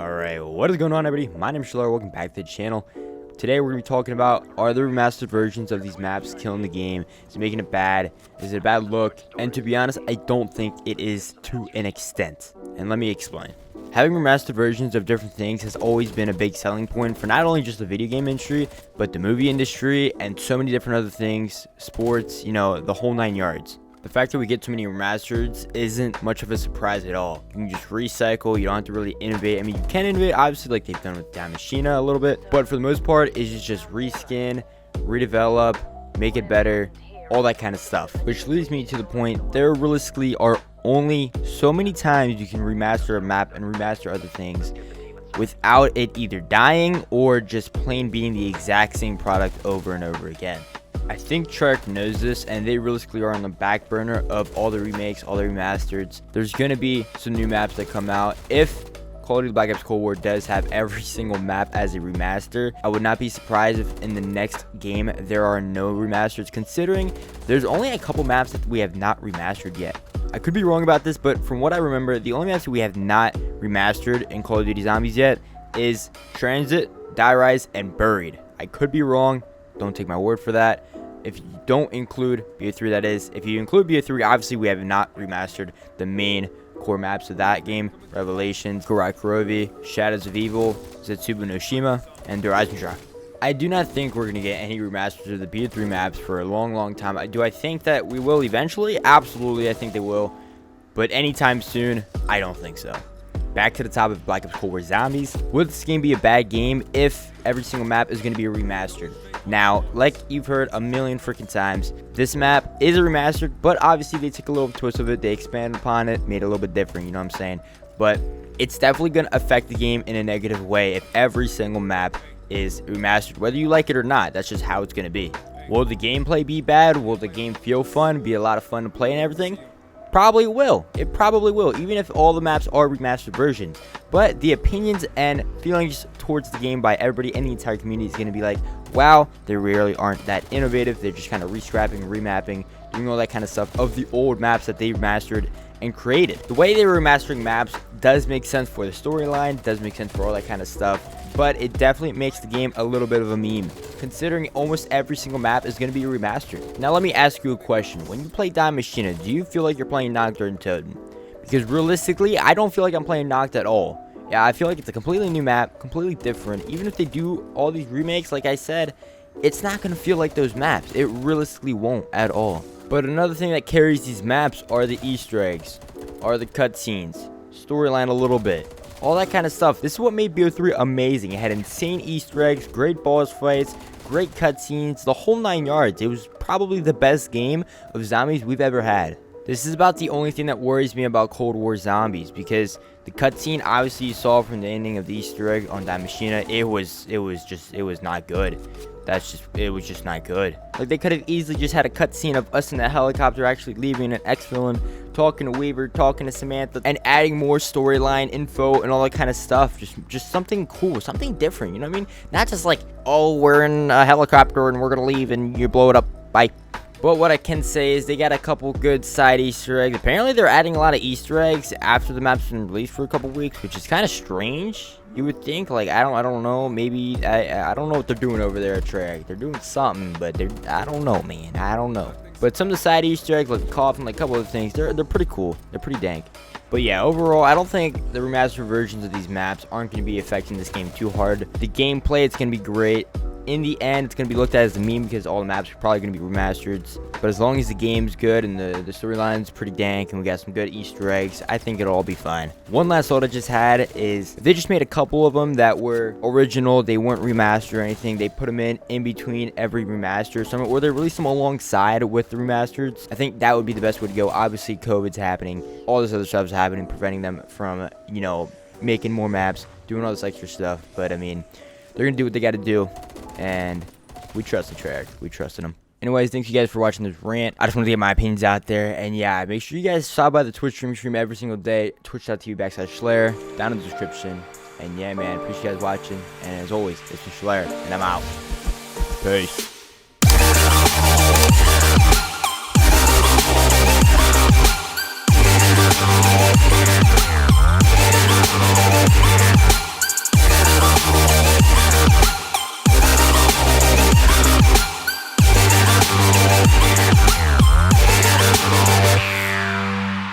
Alright, what is going on, everybody? My name is Schlayer. Welcome back to the channel. Today we're going to be talking about, are the remastered versions of these maps killing the game? Is it making it bad? Is it a bad look? And to be honest, I don't think it is to an extent. And let me explain. Having remastered versions of different things has always been a big selling point for not only just the video game industry, but the movie industry and so many different other things, sports, you know, the whole 9 yards. The fact that we get so many remasters isn't much of a surprise at all. You can just recycle, you don't have to really innovate. I mean, you can innovate, obviously, like they've done with DANK a little bit, but for the most part, it's just reskin, redevelop, make it better, all that kind of stuff. Which leads me to the point, there realistically are only so many times you can remaster a map and remaster other things without it either dying or just plain being the exact same product over and over again. I think Treyarch knows this, and they realistically are on the back burner of all the remakes, all the remasters. There's going to be some new maps that come out. If Call of Duty Black Ops Cold War does have every single map as a remaster, I would not be surprised if in the next game there are no remasters, considering there's only a couple maps that we have not remastered yet. I could be wrong about this, but from what I remember, the only maps that we have not remastered in Call of Duty Zombies yet is Transit, Die Rise, and Buried. I could be wrong. Don't take my word for that. If you don't include BO3, that is. If you include BO3, obviously we have not remastered the main core maps of that game. Revelations, Kurai Kurovi, Shadows of Evil, Zetsubu no Shima, and Horizon. I do not think we're going to get any remasters of the BO3 maps for a long time. Do I think that we will eventually? Absolutely, I think they will. But anytime soon, I don't think so. Back to the top of Black Ops Cold War Zombies. Would this game be a bad game if every single map is going to be remastered? Now, like you've heard a million freaking times, this map is a remastered, but obviously they took a little twist of it. They expanded upon it, made it a little bit different, you know what I'm saying? But it's definitely going to affect the game in a negative way if every single map is remastered, whether you like it or not. That's just how it's going to be. Will the gameplay be bad? Will the game feel fun, be a lot of fun to play and everything? Probably will. It probably will, even if all the maps are remastered versions. But the opinions and feelings towards the game by everybody in the entire community is going to be like, wow, they really aren't that innovative. They're just kind of rescrapping, remapping, doing all that kind of stuff of the old maps that they remastered and created. The way they were remastering maps does make sense for the storyline, does make sense for all that kind of stuff, but it definitely makes the game a little bit of a meme, considering almost every single map is going to be remastered. Now let me ask you a question. When you play DANK, do you feel like you're playing Knocked or Toad? Because realistically, I don't feel like I'm playing Knocked at all. Yeah, I feel like it's a completely new map, completely different. Even if they do all these remakes, like I said, it's not going to feel like those maps. It realistically won't at all. But another thing that carries these maps are the Easter eggs, are the cutscenes, storyline a little bit, all that kind of stuff. This is what made BO3 amazing. It had insane Easter eggs, great boss fights, great cutscenes, the whole 9 yards. It was probably the best game of zombies we've ever had. This is about the only thing that worries me about Cold War Zombies, because the cutscene obviously you saw from the ending of the Easter egg on DANK, it was not good. It was just not good. Like, they could have easily just had a cutscene of us in that helicopter actually leaving an ex-villain, talking to Weaver, talking to Samantha, and adding more storyline info and all that kind of stuff. Just something cool, something different, you know what I mean? Not just like, oh, we're in a helicopter and we're gonna leave and you blow it up, bye. But what I can say is they got a couple good side Easter eggs. Apparently they're adding a lot of Easter eggs after the map's been released for a couple weeks, which is kind of strange. You would think, like, I don't know, maybe, I don't know what they're doing over there at Treyarch. They're doing something, but I don't know, man, I don't know. But some of the side Easter eggs, like the coffin, like a couple of things, they're pretty cool. They're pretty dank. But yeah, overall, I don't think the remastered versions of these maps aren't going to be affecting this game too hard. The gameplay, it's going to be great. In the end, it's going to be looked at as a meme because all the maps are probably going to be remastered. But as long as the game's good and the storyline's pretty dank and we got some good Easter eggs, I think it'll all be fine. One last thought I just had is they just made a couple of them that were original. They weren't remastered or anything. They put them in between every remaster, or they released them alongside with the remasters. I think that would be the best way to go. Obviously, COVID's happening. All this other stuff's happening, preventing them from, you know, making more maps, doing all this extra stuff. But, I mean, they're going to do what they got to do. And we trust the Treyarch. We trusted them. Anyways, thanks you guys for watching this rant. I just want to get my opinions out there. And yeah, make sure you guys stop by the Twitch stream every single day. Twitch.tv/Schlayer down in the description. And yeah, man, appreciate you guys watching. And as always, this is Schlayer, and I'm out. Peace.